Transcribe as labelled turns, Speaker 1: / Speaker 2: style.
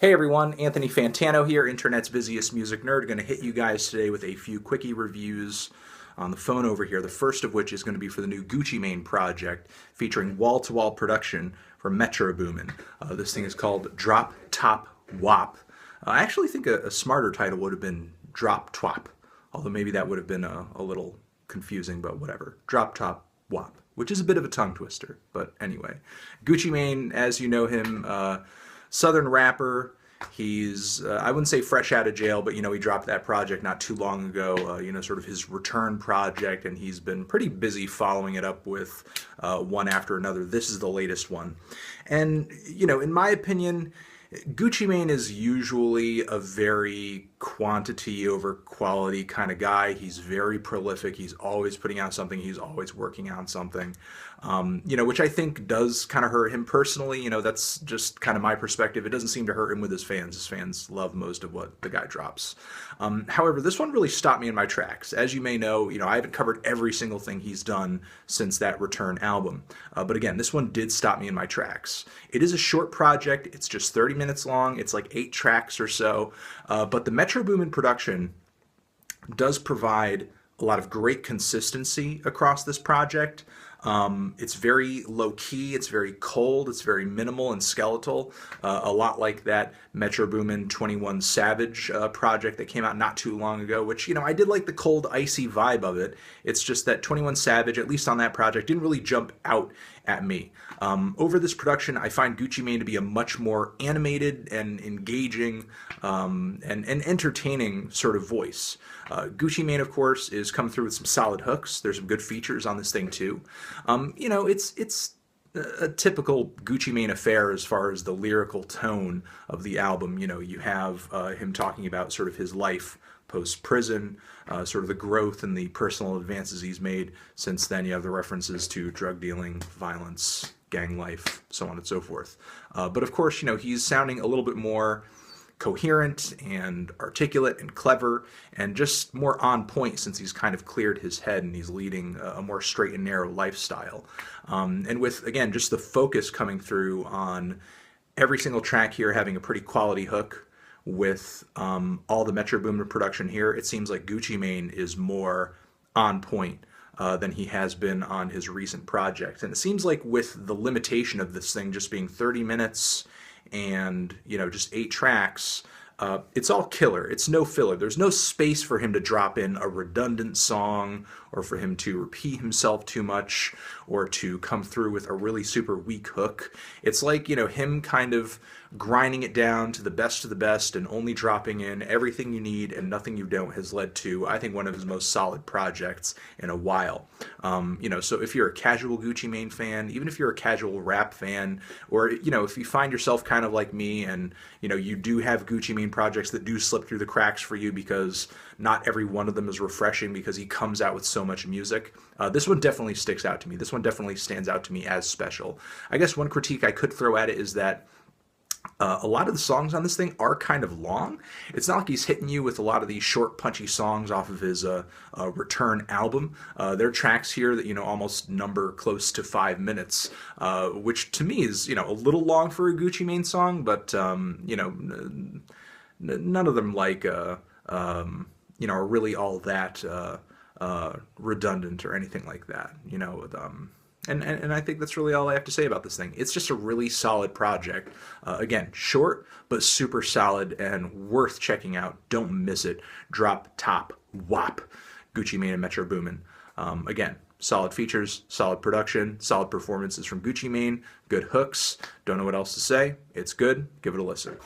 Speaker 1: Hey everyone, Anthony Fantano here, internet's busiest music nerd. Going to hit you guys today with a few quickie reviews on the phone over here. The first of which is going to be for the new Gucci Mane project featuring wall-to-wall production from Metro Boomin. This thing is called Drop Top Wop. I actually think a smarter title would have been Drop Twop, although maybe that would have been a little confusing, but whatever. Drop Top Wop, which is a bit of a tongue twister, but anyway. Gucci Mane, as you know him, Southern rapper. He's, I wouldn't say fresh out of jail, but, he dropped that project not too long ago, sort of his return project, and he's been pretty busy following it up with one after another. This is the latest one. And, in my opinion, Gucci Mane is usually a very quantity over quality kind of guy. He's very prolific. He's always putting out something. He's always working on something, which I think does kind of hurt him personally. That's just kind of my perspective. It doesn't seem to hurt him with his fans. His fans love most of what the guy drops. However, this one really stopped me in my tracks. As you may know, I haven't covered every single thing he's done since that Return album. But again, this one did stop me in my tracks. It is a short project. It's just 30 minutes long. It's like 8 tracks or so. But the Metro Boomin production does provide a lot of great consistency across this project. It's very low-key, it's very cold, it's very minimal and skeletal, a lot like that Metro Boomin 21 Savage project that came out not too long ago, which, I did like the cold, icy vibe of it. It's just that 21 Savage, at least on that project, didn't really jump out at me. Over this production, I find Gucci Mane to be a much more animated and engaging and entertaining sort of voice. Gucci Mane, of course, is come through with some solid hooks. There's some good features on this thing too. It's a typical Gucci Mane affair as far as the lyrical tone of the album. You have him talking about sort of his life post-prison, sort of the growth and the personal advances he's made since then. You have the references to drug dealing, violence, gang life, so on and so forth. But of course, he's sounding a little bit more coherent and articulate and clever and just more on point since he's kind of cleared his head and he's leading a more straight and narrow lifestyle. And with, again, just the focus coming through on every single track here having a pretty quality hook with all the Metro Boomin production here, it seems like Gucci Mane is more on point than he has been on his recent projects. And it seems like with the limitation of this thing just being 30 minutes and just 8 tracks, it's all killer. It's no filler. There's no space for him to drop in a redundant song or for him to repeat himself too much or to come through with a really super weak hook. It's like, him kind of grinding it down to the best of the best and only dropping in everything you need and nothing you don't has led to, I think, one of his most solid projects in a while. So if you're a casual Gucci Mane fan, even if you're a casual rap fan, or, if you find yourself kind of like me and, you do have Gucci Mane projects that do slip through the cracks for you because not every one of them is refreshing because he comes out with so much music, this one definitely sticks out to me. This one definitely stands out to me as special. I guess one critique I could throw at it is that a lot of the songs on this thing are kind of long. It's not like he's hitting you with a lot of these short, punchy songs off of his Return album. There are tracks here that, almost number close to 5 minutes, which to me is, a little long for a Gucci Mane song, but, none of them are really all that redundant or anything like that, And I think that's really all I have to say about this thing. It's just a really solid project. Again, short, but super solid and worth checking out. Don't miss it. Drop Top Wop. Gucci Mane and Metro Boomin. Again, solid features, solid production, solid performances from Gucci Mane, good hooks. Don't know what else to say. It's good. Give it a listen.